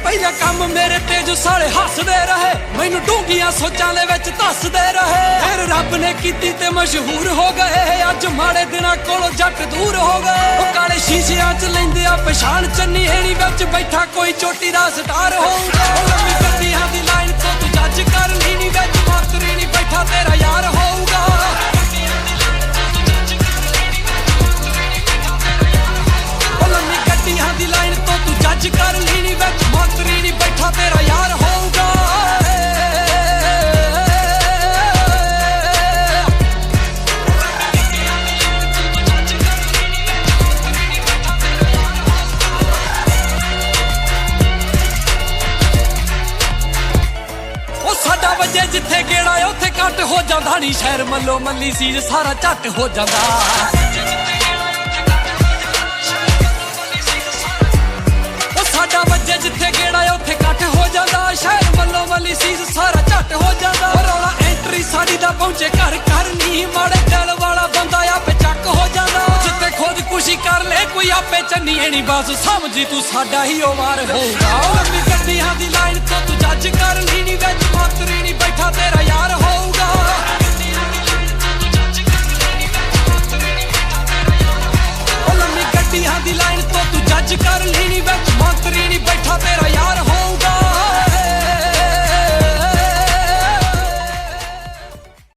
ਪਹਿਲਾ ਕੰਮ ਮੇਰੇ ਤੇ ਜੋ ਸਾਲੇ ਹੱਸਦੇ ਰਹੇ, ਮੈਨੂੰ ਡੂੰਘੀਆਂ ਸੋਚਾਂ ਦੇ ਵਿੱਚ ਧੱਸਦੇ ਰਹੇ। ਫਿਰ ਰੱਬ ਨੇ ਕੀਤੀ ਤੇ ਮਸ਼ਹੂਰ ਹੋ ਗਏ, ਅੱਜ ਮਾੜੇ ਦਿਨਾਂ ਕੋਲੋਂ ਜੱਟ ਦੂਰ ਹੋ ਗਏ। ਉਹ ਕਾਲੇ ਸ਼ੀਸ਼ਿਆਂ 'ਚ ਲੈਂਦੇ ਆ ਪਛਾਣ, ਚੰਨੀ ਹੇੜੀ ਵਿੱਚ ਬੈਠਾ ਕੋਈ ਚੋਟੀ ਦਾ ਸਟਾਰ ਹੋਊਗਾ। ਲੰਮੀ ਗੱਡੀਆਂ ਦੀ ਲਾਈਨ ਤੋਂ ਤੂੰ ਜੱਜ ਕਰ ਲਈ ਨੀ, ਵਿੱਚ ਮੰਤਰੀ ਨਹੀਂ ਬੈਠਾ ਤੇਰਾ ਯਾਰ ਹੋਊਗਾ। ਲੰਮੀ ਗੱਡੀਆਂ ਦੀ ਲਾਈਨ ਤੋਂ ਤੂੰ ਜੱਜ ਕਰ ਲਈ ਨੀ, ਵਿੱਚ ਮੰਤਰੀ ਨਹੀਂ ਬੈਠਾ ਤੇਰਾ ਯਾਰ ਹੋਊਗਾ। ਸਾਡਾ ਵਜੇ ਜਿੱਥੇ ਗੇੜਾ ਉੱਥੇ ਕੱਟ ਹੋ ਜਾਂਦਾ ਨੀ, ਸ਼ਹਿਰ ਮੱਲੋ ਮੱਲੀ ਸੀਜ ਸਾਰਾ ਝੱਟ ਹੋ ਜਾਂਦਾ। ਉਹ ਸਾਡਾ ਵਜੇ ਜਿੱਥੇ ਗੇੜਾ ਉੱਥੇ ਕੱਟ ਹੋ ਜਾਂਦਾ, ਸ਼ਹਿਰ ਮੱਲੋ ਮੱਲੀ ਸੀਜ ਸਾਰਾ ਝੱਟ ਹੋ ਜਾਂਦਾ। ਰੌਲਾ ਐਂਟਰੀ ਸਾਡੀ ਦਾ ਪਹੁੰਚੇ ਘਰ ਘਰ ਨੀ, ਮਾੜੇ ਦਿਲ ਵਾਲਾ ਬੰਦਾ ਆਪੇ ਚੱਕ ਹੋ ਜਾਂਦਾ। ਜਿੱਥੇ ਖੁਦ ਖੁਸ਼ੀ ਕਰ ਲੈ ਕੋਈ ਆਪੇ ਚੰਨੀ ਨੀ, ਬਸ ਸਮਝੀ ਤੂੰ ਸਾਡਾ ਹੀ ਉਹ ਵਾਰ ਹੋਊਗਾ। ਲੰਮੀ ਗੱਡੀਆਂ ਦੀ ਲਾਈਨ ਤੋਂ ਤੂੰ ਜੱਜ ਕਰ ਲਈ ਨੀ, ਵਿੱਚ ਮੰਤਰੀ ਨਹੀਂ ਬੈਠਾ ਤੇਰਾ ਯਾਰ ਹੋਊਗਾ। ਲੰਮੀ ਗੱਡੀਆਂ ਦੀ ਲਾਈਨ ਤੋਂ ਤੂੰ ਜੱਜ ਕਰ ਲਈ ਨੀ, ਵਿੱਚ ਮੰਤਰੀ ਨਹੀਂ ਬੈਠਾ ਤੇਰਾ ਯਾਰ ਹੋਊਗਾ।